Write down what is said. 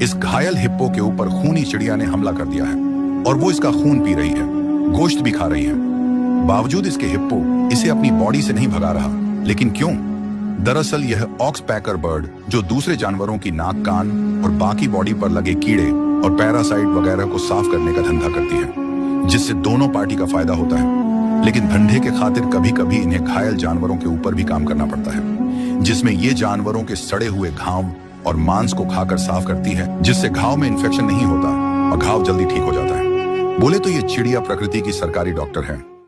इस घायल हिप्पो के ऊपर खूनी चिड़िया ने हमला कर दिया है और वो इसका खून पी रही है, गोश्त भी खा रही है। बावजूद इसके हिप्पो इसे अपनी बॉडी से नहीं भगा रहा। लेकिन क्यों? दरअसल यह ऑक्सपैकर बर्ड, जो दूसरे जानवरों की नाक, कान और बाकी बॉडी पर लगे कीड़े और पैरासाइट वगैरह को साफ करने का धंधा करती है, जिससे दोनों पार्टी का फायदा होता है। लेकिन धंधे के खातिर कभी कभी इन्हें घायल जानवरों के ऊपर भी काम करना पड़ता है, जिसमें ये जानवरों के सड़े हुए घाव और मांस को खाकर साफ करती है, जिससे घाव में इन्फेक्शन नहीं होता और घाव जल्दी ठीक हो जाता है। बोले तो ये चिड़िया प्रकृति की सरकारी डॉक्टर है।